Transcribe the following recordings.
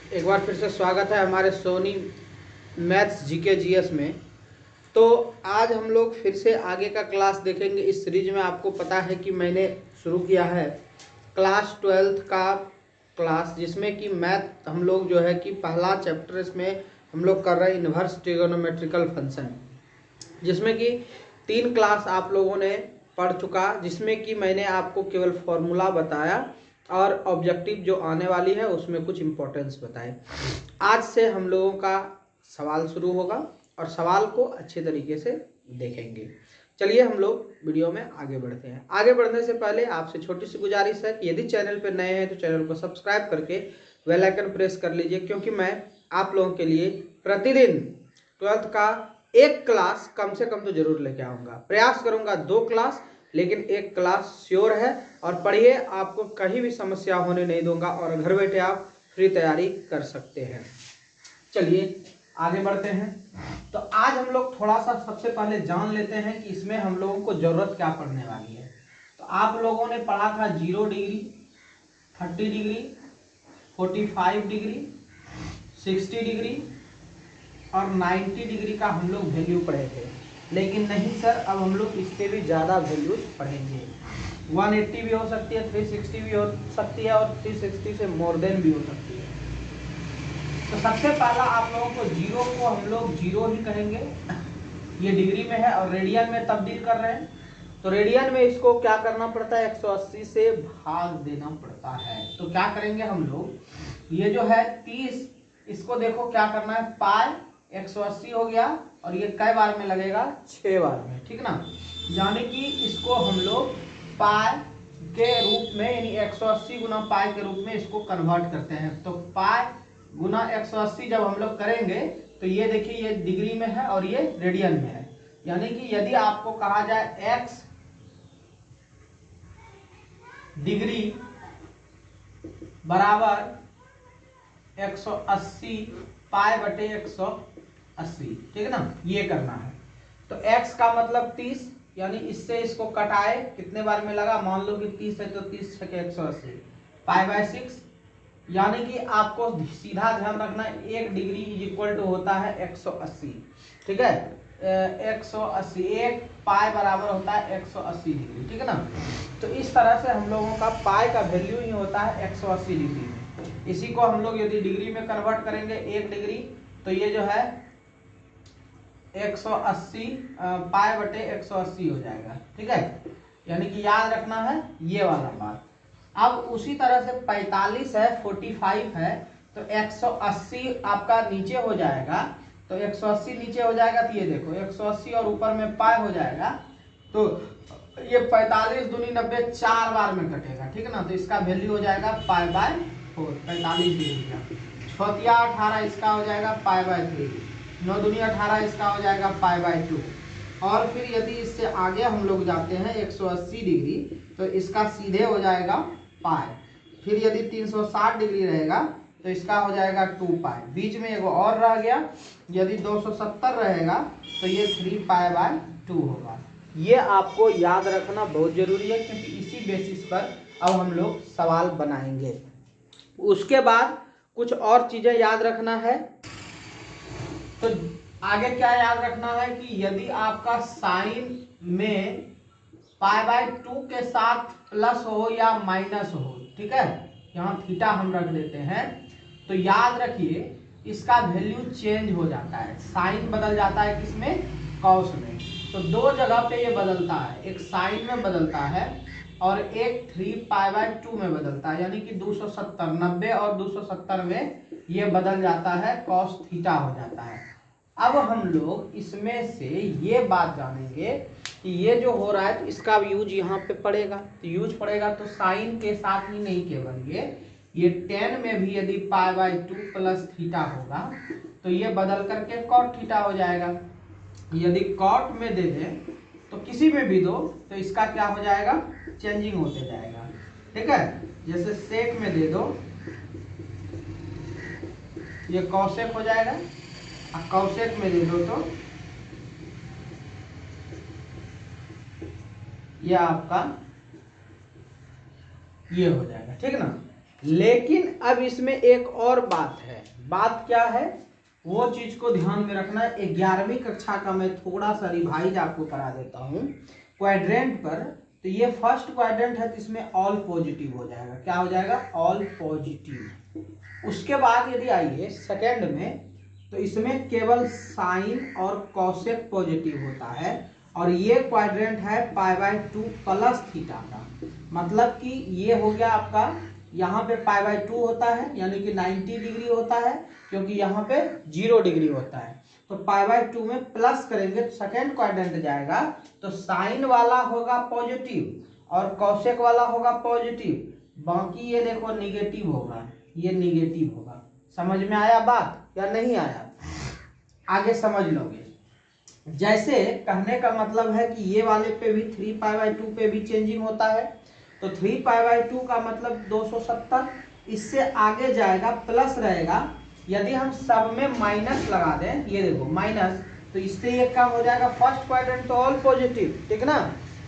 एक बार फिर से स्वागत है हमारे सोनी मैथ्स जीके जीएस में। तो आज हम लोग फिर से आगे का क्लास देखेंगे। इस सीरीज में आपको पता है कि मैंने शुरू किया है क्लास 12th का क्लास, जिसमें कि मैथ हम लोग जो है कि पहला चैप्टर इसमें हम लोग कर रहे हैं इन्वर्स ट्रिगोनोमेट्रिकल फंक्शन, जिसमें कि 3 क्लास आप लोगों ने पढ़ चुका, जिसमें कि मैंने आपको केवल फॉर्मूला बताया और ऑब्जेक्टिव जो आने वाली है उसमें कुछ इम्पोर्टेंस बताए। आज से हम लोगों का सवाल शुरू होगा और सवाल को अच्छे तरीके से देखेंगे। चलिए हम लोग वीडियो में आगे बढ़ते हैं। आगे बढ़ने से पहले आपसे छोटी सी गुजारिश है कि यदि चैनल पर नए हैं तो चैनल को सब्सक्राइब करके बेल आइकन प्रेस कर लीजिए, क्योंकि मैं आप लोगों के लिए प्रतिदिन 12th का एक क्लास कम से कम तो जरूर लेके आऊँगा। प्रयास करूँगा 2 क्लास, लेकिन एक क्लास श्योर है। और पढ़िए, आपको कहीं भी समस्या होने नहीं दूंगा और घर बैठे आप फ्री तैयारी कर सकते हैं। चलिए आगे बढ़ते हैं। तो आज हम लोग थोड़ा सा सबसे पहले जान लेते हैं कि इसमें हम लोगों को जरूरत क्या पड़ने वाली है। तो आप लोगों ने पढ़ा था 0 डिग्री, 30 डिग्री, 45 डिग्री, 60 डिग्री और 90 डिग्री का हम लोग वैल्यू पढ़े थे। लेकिन नहीं सर, अब हम लोग इससे भी ज़्यादा वैल्यूज पढ़ेंगे। 180 भी हो सकती है, 360 भी हो सकती है और 360 से मोर देन भी हो सकती है। तो सबसे पहला आप लोगों को जीरो को हम लोग जीरो ही कहेंगे। ये डिग्री में है और रेडियन में तब्दील कर रहे हैं, तो रेडियन में इसको क्या करना पड़ता है, 180 से भाग देना पड़ता है। तो क्या करेंगे हम लोग, ये जो है 30, इसको देखो क्या करना है, पाई 180 हो गया और ये कै बार में लगेगा, 6 बार में, ठीक ना। यानी कि इसको हम लोग पाई के रूप में, यानी 180 गुना पाई के रूप में इसको कन्वर्ट करते हैं। तो पाई गुना 180 जब हम लोग करेंगे तो ये देखिए, ये डिग्री में है और ये रेडियन में है। यानी कि यदि आपको कहा जाए x डिग्री बराबर 180 पाई बटे 180, ठीक है ना, ये करना है। तो x का मतलब 30, यानी इससे इसको कटाए, कितने बार में लगा, मान लो कि 30 है तो 30 छके 180 पाई बाय 6। यानी कि आपको सीधा ध्यान रखना, 1 डिग्री इज इक्वल टू होता है 180, ठीक है। 180, 1 पाई बराबर होता है 180 डिग्री, ठीक है ना। तो इस तरह से हम लोगों का पाई का वैल्यू ही होता है 180 डिग्री में। इसी को हम लोग यदि डिग्री में कन्वर्ट करेंगे 1 डिग्री, तो ये जो है 180 पाई बटे 180 हो जाएगा, ठीक है। यानी कि याद रखना है ये वाला बात। अब उसी तरह से 45 है, 45 है, तो 180 आपका नीचे हो जाएगा। तो 180 नीचे हो जाएगा तो ये देखो 180 और ऊपर में पाई हो जाएगा, तो ये 45 दूनी 90, 4 बार में कटेगा, ठीक है ना। तो इसका वैल्यू हो जाएगा पाई बाय 4, 45 डिग्री का। 6 18, इसका हो जाएगा पाई बाय 3, 9 दूनी 18, इसका हो जाएगा पाई बाय 2। और फिर यदि इससे आगे हम लोग जाते हैं 180 डिग्री, तो इसका सीधे हो जाएगा पाई। फिर यदि 360 डिग्री रहेगा तो इसका हो जाएगा 2 पाई। बीच में एगो और रह गया, यदि 270 रहेगा तो ये 3 पाई बाय 2 होगा। ये आपको याद रखना बहुत जरूरी है, क्योंकि इसी बेसिस पर अब हम लोग सवाल बनाएंगे। उसके बाद कुछ और चीजें याद रखना है। तो आगे क्या याद रखना है कि यदि आपका साइन में पाई बाय 2 के साथ प्लस हो या माइनस हो, ठीक है, यहाँ थीटा हम रख देते हैं, तो याद रखिए इसका वैल्यू चेंज हो जाता है। साइन बदल जाता है किसमें, कॉस में। तो 2 जगह पे ये बदलता है, एक साइन में बदलता है और एक 3 पाई बाय 2 में बदलता है। यानी कि 270, 90 और 270 में ये बदल जाता है, कॉस थीटा हो जाता है। अब हम लोग इसमें से ये बात जानेंगे कि ये जो हो रहा है तो इसका यूज यहाँ पे पड़ेगा। तो यूज पड़ेगा तो साइन के साथ ही नहीं केवल ये 10 में भी यदि पाई बाय 2 प्लस थीटा होगा तो ये बदल करके कॉट थीटा हो जाएगा। यदि कॉट में दे दें तो किसी में भी दो तो इसका क्या हो जाएगा, चेंजिंग होते जाएगा, ठीक है। जैसे सेक में दे दो, ये कॉसेक हो जाएगा, और कॉसेक में दे दो तो ये आपका ये हो जाएगा, ठीक ना। लेकिन अब इसमें एक और बात है। बात क्या है, वो चीज को ध्यान में रखना है। 11वीं कक्षा का मैं थोड़ा सा रिवाइज आपको करा देता हूँ क्वाड्रेंट पर। तो ये फर्स्ट क्वाड्रेंट है, तो इसमें ऑल पॉजिटिव हो जाएगा। क्या हो जाएगा? All positive. उसके बाद यदि आइए सेकंड में, तो इसमें केवल साइन और कॉसेक पॉजिटिव होता है। और ये क्वाड्रेंट है π/2 प्लस थीटा का। मतलब कि ये हो गया आपका, यहाँ पे π/2 होता है यानी कि 90 डिग्री होता है, क्योंकि यहाँ पे 0 डिग्री होता है। तो π/2 में प्लस करेंगे तो सेकेंड क्वाड्रेंट जाएगा, तो साइन वाला होगा पॉजिटिव और कॉसेक वाला होगा पॉजिटिव। बाकी ये देखो निगेटिव होगा, ये निगेटिव होगा। समझ में आया बात या नहीं आया? आगे समझ लोगे। जैसे कहने का मतलब है कि ये वाले पे भी 3π/2 पे भी चेंजिंग होता है। तो 3π/2 का मतलब 270, इससे आगे जाएगा प्लस रहेगा। यदि हम सब में माइनस लगा दें, ये देखो माइनस, तो इससे ये कम हो जाएगा। फर्स्ट क्वाड्रेंट तो ऑल पॉजिटिव, ठीक ना,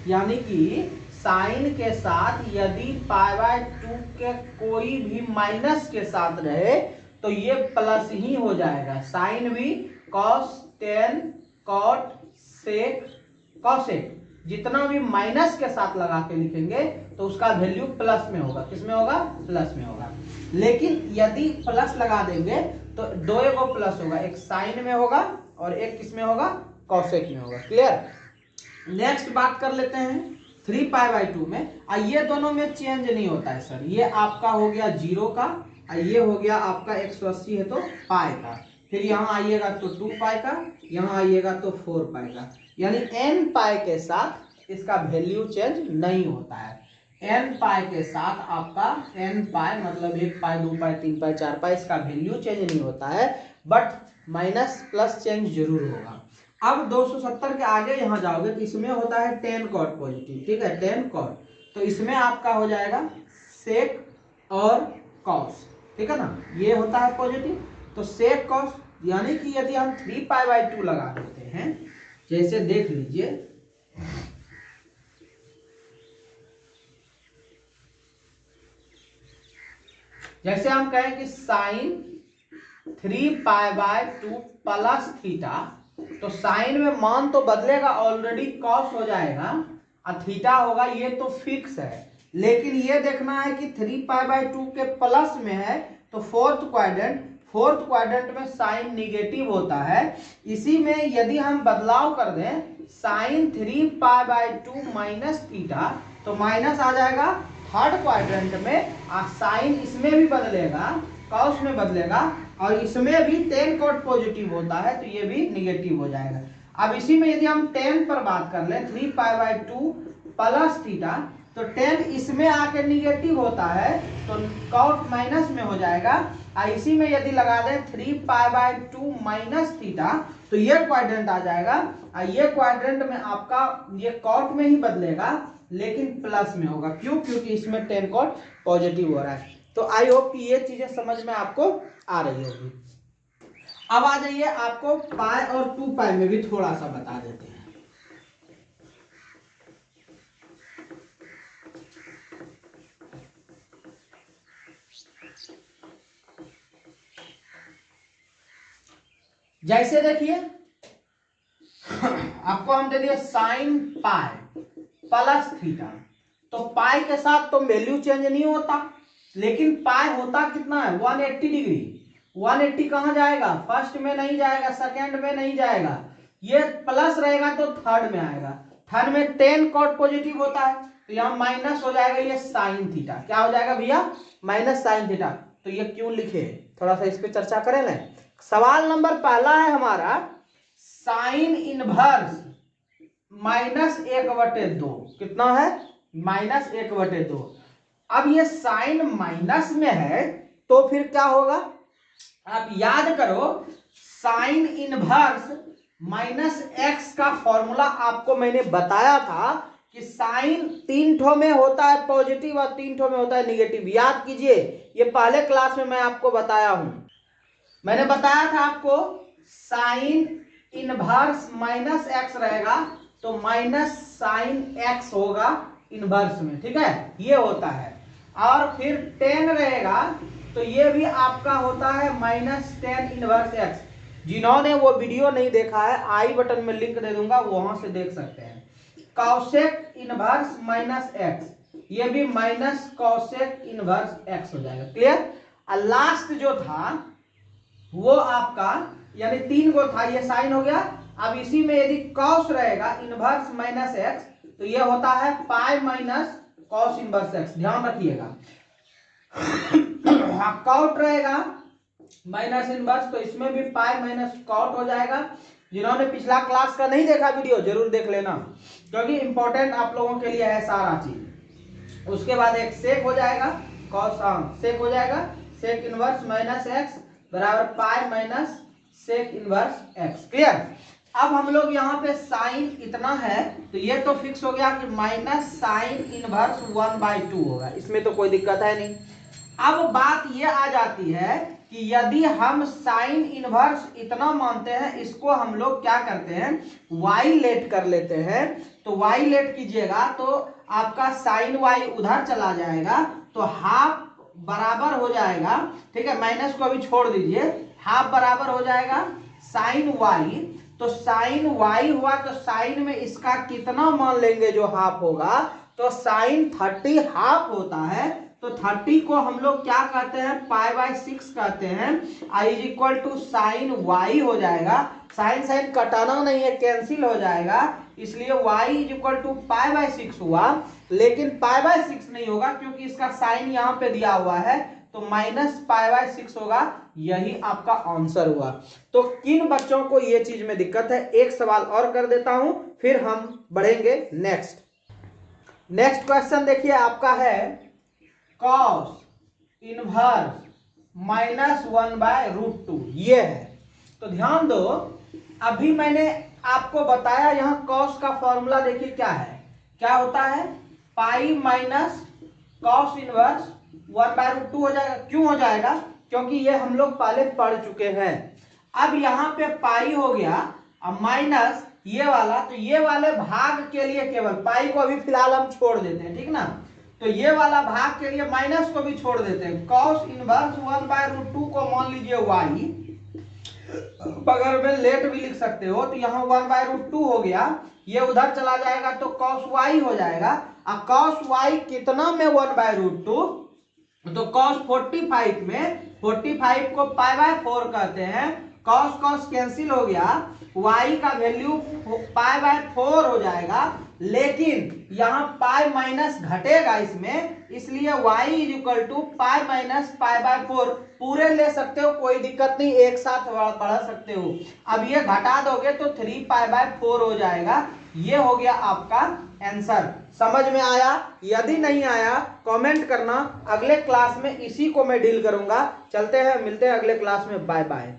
यानी कि साइन के साथ यदि π/2 के कोई भी माइनस के साथ रहे तो ये प्लस ही हो जाएगा। साइन भी कॉस, टेन, कॉट, सेक, कॉसेक, जितना भी माइनस के साथ लगा के लिखेंगे तो उसका वैल्यू प्लस में होगा। किसमें होगा? प्लस में होगा। लेकिन यदि प्लस लगा देंगे तो दो एगो प्लस होगा, एक साइन में होगा और एक किसमें होगा? कॉसेक में होगा। क्लियर? नेक्स्ट बात कर लेते हैं 3π/2 में। ये दोनों में चेंज नहीं होता है सर। ये आपका हो गया 0 का, ये हो गया आपका 180 है तो पाई का। फिर यहाँ आइएगा तो 2π का, यहाँ आइएगा तो 4π का। यानी n π के साथ इसका वैल्यू चेंज नहीं होता है। n π के साथ आपका n π मतलब 1π, 2π, 3π, 4π, इसका वैल्यू चेंज नहीं होता है, बट माइनस प्लस चेंज जरूर होगा। अब 270 के आगे यहाँ जाओगे तो इसमें होता है टेन कॉट पॉजिटिव, ठीक है, टेन कॉट। तो इसमें आपका हो जाएगा सेक और कॉस, ठीक है ना, ये होता है पॉजिटिव। तो सेक कॉस, यानी कि यदि हम 3π/2 लगा देते हैं, जैसे देख लीजिए, जैसे हम कहें कि साइन 3π/2 प्लस थीटा, तो साइन में मान तो बदलेगा, ऑलरेडी कॉस हो जाएगा और थीटा होगा, ये तो फिक्स है। लेकिन ये देखना है कि 3π/2 के प्लस में है तो फोर्थ क्वाड्रेंट में साइन निगेटिव होता है। इसी में यदि हम बदलाव कर दें, साइन 3π/2 माइनस थीटा, तो माइनस आ जाएगा थर्ड क्वाड्रेंट में, और साइन इसमें भी बदलेगा, कॉस में बदलेगा, और इसमें भी टेन कॉट पॉजिटिव होता है तो ये भी निगेटिव हो जाएगा। अब इसी में यदि हम टेन पर बात कर लें, 3π/2 प्लस थीटा, तो टेन इसमें आके निगेटिव होता है तो कॉट माइनस में हो जाएगा। और इसी में यदि लगा दें 3π/2 माइनस थीटा, तो ये क्वाड्रेंट आ जाएगा, और ये क्वाड्रेंट में आपका ये कॉट में ही बदलेगा लेकिन प्लस में होगा। क्यों? क्योंकि इसमें टेन कॉट पॉजिटिव हो रहा है। तो आई होप कि ये चीजें समझ में आपको आ रही होगी। अब आ जाइए, आपको पाई और 2π में भी थोड़ा सा बता देते हैं। जैसे देखिए आपको हम दे दिए साइन पाई प्लस थीटा, तो पाई के साथ तो वैल्यू चेंज नहीं होता, लेकिन पाई होता कितना है? 180 डिग्री। 180 कहाँ जाएगा? फर्स्ट में नहीं जाएगा, सेकंड में नहीं जाएगा, ये प्लस रहेगा तो थर्ड में आएगा। थर्ड में टेन कॉट पॉजिटिव होता है तो यहाँ माइनस हो जाएगा, ये साइन थीटा। क्या हो जाएगा भैया? Minus sine theta. तो ये क्यों लिखे, थोड़ा सा इस पे चर्चा करें ना। सवाल नंबर पहला है हमारा, साइन इनवर्स -1/2 कितना है? -1/2। अब ये साइन माइनस में है तो फिर क्या होगा? आप याद करो, साइन इनवर्स -x का फॉर्मूला आपको मैंने बताया था कि साइन 3 ठो में होता है पॉजिटिव और 3 ठो में होता है निगेटिव। याद कीजिए, ये पहले क्लास में मैं आपको बताया हूं। मैंने बताया था आपको साइन इनवर्स -x रहेगा तो माइनस साइन x होगा इनवर्स में, ठीक है, ये होता है। और फिर 10 रहेगा तो ये भी आपका होता है -10 इनवर्स एक्स। जिन्होंने वो वीडियो नहीं देखा है आई बटन में लिंक दे दूंगा, वहां से देख सकते हैं। कॉसेक इनवर्स -x, ये भी माइनस कॉसेक इनवर्स x हो जाएगा। क्लियर। लास्ट जो था वो आपका यानी 3 गो था, ये साइन हो गया। अब इसी में यदि कॉस रहेगा इनवर्स -x तो ये होता है pi minus cos inverse x, ध्यान रखिएगा। कॉट रहेगा माइनस इनवर्स तो इसमें भी पाई माइनस कॉट हो जाएगा। जिन्होंने पिछला क्लास का नहीं देखा वीडियो जरूर देख लेना, क्योंकि इंपॉर्टेंट आप लोगों के लिए है सारा चीज। उसके बाद एक सेक हो जाएगा, कॉस सेक हो जाएगा, सेक इनवर्स -x बराबर pi minus sec inverse x। Clear. अब हम लोग यहाँ पे साइन इतना है तो ये तो फिक्स हो गया कि माइनस साइन इनवर्स 1/2 होगा, इसमें तो कोई दिक्कत है नहीं। अब बात ये आ जाती है कि यदि हम साइन इनवर्स इतना मानते हैं, इसको हम लोग क्या करते हैं वाई लेट कर लेते हैं। तो वाई लेट कीजिएगा तो आपका साइन वाई उधर चला जाएगा तो हाफ बराबर हो जाएगा, ठीक है, माइनस को अभी छोड़ दीजिए, हाफ बराबर हो जाएगा साइन वाई। तो साइन वाई हुआ तो साइन में इसका कितना मान लेंगे जो हाफ होगा, तो साइन 30 हाफ होता है। तो 30 को हम लोग क्या कहते हैं पाई/6 कहते हैं। I is equal to sine Y हो जाएगा, साइन साइन कटाना नहीं है, कैंसिल हो जाएगा, इसलिए y इज इक्वल टू पाई/6 हुआ। लेकिन पाई/6 नहीं होगा क्योंकि इसका साइन यहाँ पे दिया हुआ है, तो -पाई/6 होगा। यही आपका आंसर हुआ। तो किन बच्चों को ये चीज में दिक्कत है, एक सवाल और कर देता हूं फिर हम बढ़ेंगे नेक्स्ट क्वेश्चन। देखिए आपका है कॉस इनवर्स -1/√2 ये है। तो ध्यान दो, अभी मैंने आपको बताया यहां कॉस का फॉर्मूला देखिए क्या है, क्या होता है पाई माइनस कॉस इनवर्स 1/√2 हो जाएगा। क्यों हो जाएगा, क्योंकि ये हम लोग पहले पढ़ चुके हैं। अब यहाँ पे पाई हो गया, अब माइनस ये वाला, तो ये वाले भाग के लिए केवल पाई को अभी फिलहाल हम छोड़ देते हैं, ठीक ना। तो ये वाला भाग के लिए माइनस को भी छोड़ देते हैं। कॉस इनवर्स 1/√2 को मान लीजिए y, बगल में लेट भी लिख सकते हो, तो यहाँ 1/√2 हो गया, ये उधर चला जाएगा तो cos y हो जाएगा। अब cos y कितना में 1/√2, तो cos 45 में 45 को पाई/4 कहते हैं। cos cos कैंसिल हो गया, y का वैल्यू पाई/4 हो जाएगा। लेकिन यहाँ पाई माइनस घटेगा इसमें, इसलिए y is equal to pi minus पाई/4 पूरे ले सकते हो, कोई दिक्कत नहीं, एक साथ बढ़ा सकते हो। अब ये घटा दोगे तो 3 पाई/4 हो जाएगा। ये हो गया आपका आंसर। समझ में आया? यदि नहीं आया कमेंट करना, अगले क्लास में इसी को मैं डील करूंगा। चलते हैं, मिलते हैं अगले क्लास में, बाय बाय।